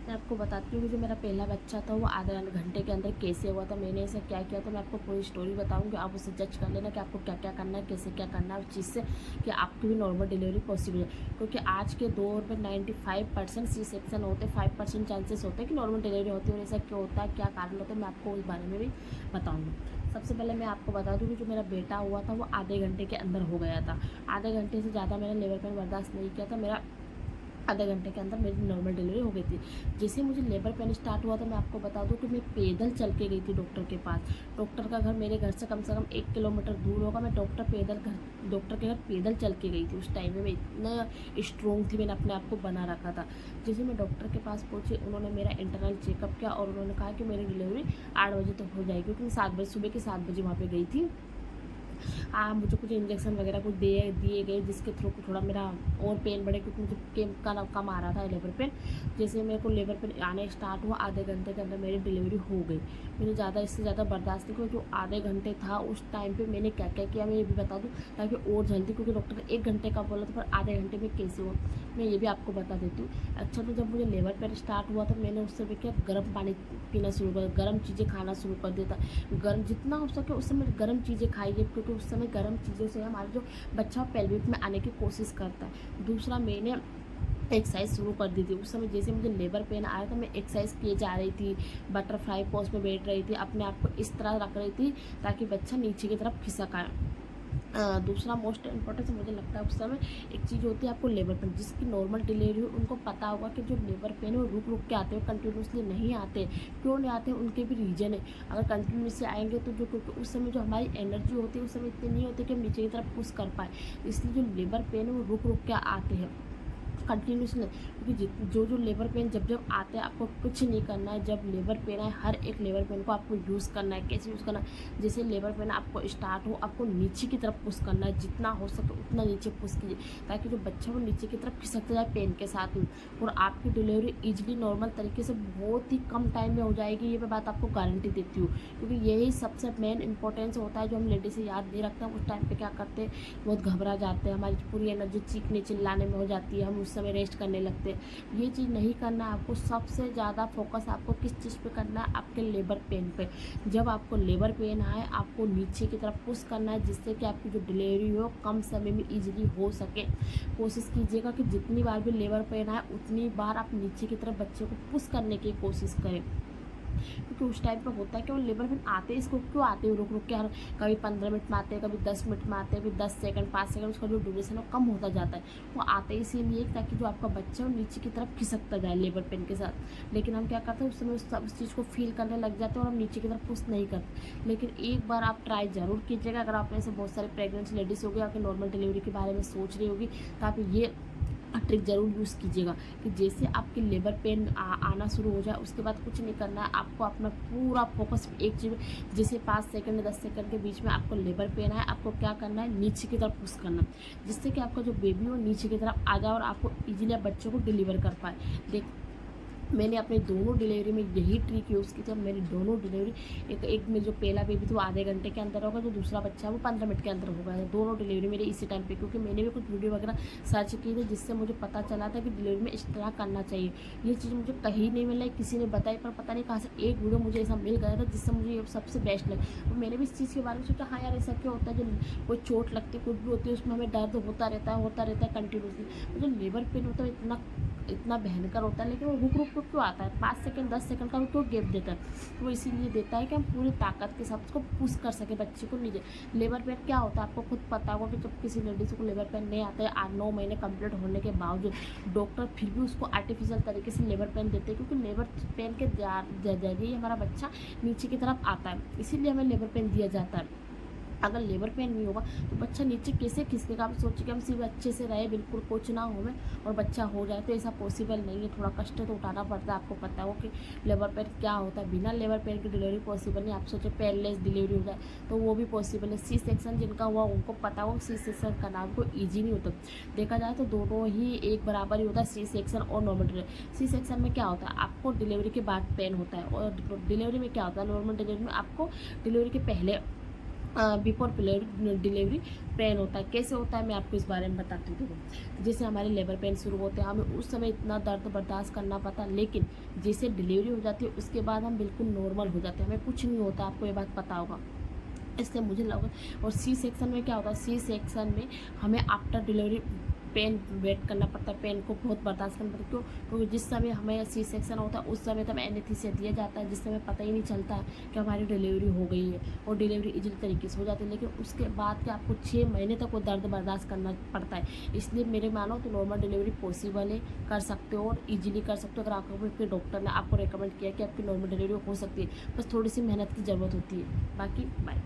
मैं आपको बताती हूँ कि जो मेरा पहला बच्चा था वो आधे घंटे के अंदर कैसे हुआ था, मैंने ऐसा क्या किया था। मैं आपको पूरी स्टोरी बताऊँगी, आप उसे जज कर लेना कि आपको क्या क्या करना है, कैसे क्या करना है उस चीज़ से, कि आपकी भी नॉर्मल डिलीवरी पॉसिबल है। क्योंकि आज के दौर में 95% सी सेक्शन होते हैं, 5% चांसेस होते हैं कि नॉर्मल डिलीवरी होती है। और ऐसा क्यों होता है, क्या कारण होता है, मैं आपको उस बारे में भी बताऊँगी। सबसे पहले मैं आपको बता दूँ कि जो मेरा बेटा हुआ था वो आधे घंटे के अंदर हो गया था। आधे घंटे से ज़्यादा मैंने लेबर पेन बर्दाश्त नहीं किया था। मेरा आधे घंटे के अंदर मेरी नॉर्मल डिलीवरी हो गई थी। जैसे मुझे लेबर पेन स्टार्ट हुआ तो मैं आपको बता दूं कि मैं पैदल चल के गई थी डॉक्टर के पास। डॉक्टर का घर मेरे घर से कम 1 किलोमीटर दूर होगा। मैं डॉक्टर के घर पैदल चल के गई थी। उस टाइम में मैं इतना स्ट्रॉन्ग थी, मैंने अपने आप को बना रखा था। जैसे मैं डॉक्टर के पास पहुंची, उन्होंने मेरा इंटरनल चेकअप किया और उन्होंने कहा कि मेरी डिलीवरी 8 बजे तक हो जाएगी, क्योंकि मैं 7 बजे सुबह के 7 बजे वहाँ पर गई थी। मुझे कुछ इंजेक्शन वगैरह कुछ दिए गए, जिसके थ्रू थोड़ा मेरा और पेन बढ़े, क्योंकि मुझे कम आ रहा था लेबर पेन। जैसे मेरे को लेबर पेन आने स्टार्ट हुआ, आधे घंटे के अंदर मेरी डिलीवरी हो गई। मैंने ज़्यादा इससे ज़्यादा बर्दाश्त नहीं किया। जो आधे घंटे था उस टाइम पे मैंने क्या क्या किया मैं ये भी बता दूँ, ताकि और जल्दी, क्योंकि डॉक्टर ने 1 घंटे का बोला था, पर आधे घंटे में कैसे हुआ मैं ये भी आपको बता देती हूँ। अच्छा, तो जब मुझे लेबर पेन स्टार्ट हुआ तो मैंने उससे भी क्या गर्म पानी पीना शुरू कर, गर्म चीज़ें खाना शुरू कर देता। गर्म जितना हो सके उस समय गर्म चीज़ें खाइए, क्योंकि उस समय गर्म चीज़ों से हमारा जो बच्चा पेल्विक में आने की कोशिश करता है। दूसरा, मैंने एक्सरसाइज शुरू कर दी थी। उस समय जैसे मुझे लेबर पेन आया था, मैं एक्सरसाइज किए जा रही थी, बटरफ्लाई पोज में बैठ रही थी, अपने आप को इस तरह रख रही थी ताकि बच्चा नीचे की तरफ खिसक आए। दूसरा मोस्ट इम्पोर्टेंट मुझे लगता है उस समय एक चीज़ होती है आपको लेबर पेन। जिसकी नॉर्मल डिलीवरी हो उनको पता होगा कि जो लेबर पेन है वो रुक रुक के आते हैं, कंटिन्यूसली नहीं आते। क्यों नहीं आते, उनके भी रीजन है। अगर कंटिन्यूसली आएंगे तो जो, क्योंकि उस समय जो हमारी एनर्जी होती है उस समय इतनी नहीं होती कि हम नीचे की तरफ पुश कर पाए, इसलिए जो लेबर पेन है वो रुक रुक के आते हैं, कंटिन्यूसली नहीं। क्योंकि जो जो लेबर पेन जब जब आते हैं, आपको कुछ नहीं करना है। जब लेबर पेन है, हर एक लेबर पेन को आपको यूज़ करना है। कैसे यूज़ करना है, जैसे लेबर पेन आपको स्टार्ट हो, आपको नीचे की तरफ पुश करना है, जितना हो सके उतना नीचे पुश कीजिए, ताकि जो बच्चा वो नीचे की तरफ खिसकता जाए पेन के साथ में, और आपकी डिलीवरी ईजिली नॉर्मल तरीके से बहुत ही कम टाइम में हो जाएगी। ये मैं बात आपको गारंटी देती हूँ, क्योंकि यही सबसे मेन इंपॉर्टेंस होता है जो हम लेडीज से याद नहीं रखते। उस टाइम पर क्या करते हैं, बहुत घबरा जाते हैं, हमारी पूरी एनर्जी चीखने चिल्लाने में हो जाती है, हम उस समय रेस्ट करने लगते हैं। ये चीज़ नहीं करना है आपको। सबसे ज़्यादा फोकस आपको किस चीज़ पे करना है, आपके लेबर पेन पे। जब आपको लेबर पेन आए, आपको नीचे की तरफ पुश करना है, जिससे कि आपकी जो डिलीवरी हो कम समय में इजीली हो सके। कोशिश कीजिएगा कि जितनी बार भी लेबर पेन आए उतनी बार आप नीचे की तरफ बच्चे को पुश करने की कोशिश करें। क्योंकि उस टाइम पर होता है कि वो लेबर पेन आते हैं, इसको क्यों आते हैं रुक रुक के, हर कभी 15 मिनट में आते हैं, कभी 10 मिनट में आते हैं, कभी 10 सेकंड 5 सेकंड, उसका जो ड्यूरेशन है वो कम होता जाता है। वो आते इसीलिए ताकि जो आपका बच्चा है वो नीचे की तरफ खिसकता जाए लेबर पेन के साथ। लेकिन हम क्या करते हैं, उस समय उस चीज़ को फील करने लग जाते हैं और हम नीचे की तरफ पुश नहीं करते। लेकिन एक बार आप ट्राई ज़रूर कीजिएगा। अगर आप में से बहुत सारी प्रेगनेंट लेडीज़ होगी, आपकी नॉर्मल डिलीवरी के बारे में सोच रही होगी, तो आप ये ट्रिक ज़रूर यूज़ कीजिएगा कि जैसे आपकी लेबर पेन आना शुरू हो जाए, उसके बाद कुछ नहीं करना है आपको। अपना पूरा फोकस एक चीज़, जैसे 5 सेकंड 10 सेकंड के बीच में आपको लेबर पेन है, आपको क्या करना है, नीचे की तरफ पुश करना है, जिससे कि आपका जो बेबी हो नीचे की तरफ आ जाए और आपको इजीली आप बच्चों को डिलीवर कर पाए। देख, मैंने अपने दोनों डिलीवरी में यही ट्रिक यूज़ की थी। मेरी दोनों डिलीवरी, एक में जो पहला बेबी था वो आधे घंटे के अंदर होगा, जो दूसरा बच्चा वो 15 मिनट के अंदर हो गया था। दोनों डिलीवरी मेरे इसी टाइम पे, क्योंकि मैंने भी कुछ वीडियो वगैरह सर्च की थी, जिससे मुझे पता चला था कि डिलीवरी में इस तरह करना चाहिए। ये चीज़ मुझे कहीं नहीं मिला, किसी ने बताई, पर पता नहीं कहाँ से एक वीडियो मुझे ऐसा मिल गया था जिससे मुझे ये सबसे बेस्ट लगा। तो मैंने भी इस चीज़ के बारे में सोचा, हाँ यार ऐसा क्यों होता है, जो कोई चोट लगती है कुछ भी होती है उसमें हमें दर्द होता रहता है कंटिन्यूसली। जो लेबर पेन होता है इतना भयंकर होता है, लेकिन वो रुक रुक क्यों आता है, 5 सेकंड 10 सेकंड का वो क्यों गैप देता है, तो वो इसीलिए देता है कि हम पूरी ताकत के साथ उसको पुश कर सके बच्चे को नीचे। लेबर पेन क्या होता है आपको खुद पता होगा कि जब किसी लेडीज को लेबर पेन नहीं आता है, 8-9 महीने कंप्लीट होने के बावजूद डॉक्टर फिर भी उसको आर्टिफिशियल तरीके से लेबर पेन देते हैं, क्योंकि लेबर पेन के जरिए हमारा बच्चा नीचे की तरफ आता है, इसीलिए हमें लेबर पेन दिया जाता है। अगर लेबर पेन नहीं होगा तो बच्चा नीचे कैसे खिसकेगा। आप सोचिए कि हम सिर्फ अच्छे से रहे, बिल्कुल कुछ ना हो में और बच्चा हो जाए, तो ऐसा पॉसिबल नहीं है। थोड़ा कष्ट तो उठाना पड़ता है। आपको पता हो कि लेबर पेन क्या होता है। बिना लेबर पेन की डिलीवरी पॉसिबल नहीं। आप सोचिए पेनलेस डिलीवरी हो जाए तो वो भी पॉसिबल है। सी सेक्शन जिनका हुआ उनको पता हो, सी सेक्शन का नाम को ईजी नहीं होता। देखा जाए तो दोनों ही एक बराबर ही होता है, सी सेक्शन और नॉर्मल डिलीवरी। सी सेक्शन में क्या होता है, आपको डिलीवरी के बाद पेन होता है, और डिलीवरी में क्या होता है, नॉर्मल डिलीवरी में आपको डिलीवरी के पहले बिफोर डिलीवरी पेन होता है। कैसे होता है मैं आपको इस बारे में बताती हूँ। देखो, जैसे हमारे लेबर पेन शुरू होते हैं, हमें उस समय इतना दर्द बर्दाश्त करना पड़ता, लेकिन जैसे डिलीवरी हो जाती है उसके बाद हम बिल्कुल नॉर्मल हो जाते हैं, हमें कुछ नहीं होता। आपको ये बात पता होगा, इसलिए मुझे लगा। और सी सेक्शन में क्या होता है, सी सेक्शन में हमें आफ्टर डिलीवरी पेन वेट करना पड़ता है, पेन को बहुत बर्दाश्त करना पड़ता है। क्यों? क्योंकि जिस समय हमें सी सेक्शन होता है उस समय तो हमें एनेस्थीसिया दिया जाता है, जिस समय पता ही नहीं चलता कि हमारी डिलीवरी हो गई है, और डिलीवरी इजीली तरीके से हो जाती है। लेकिन उसके बाद के आपको 6 महीने तक वो दर्द बर्दाश्त करना पड़ता है। इसलिए मेरे मानो तो नॉर्मल डिलीवरी पॉसिबल है, कर सकते हो और ईजिली कर सकते हो, अगर आपको डॉक्टर ने आपको रिकमेंड किया कि आपकी नॉर्मल डिलीवरी हो सकती है। बस थोड़ी सी मेहनत की ज़रूरत होती है। बाकी बाय।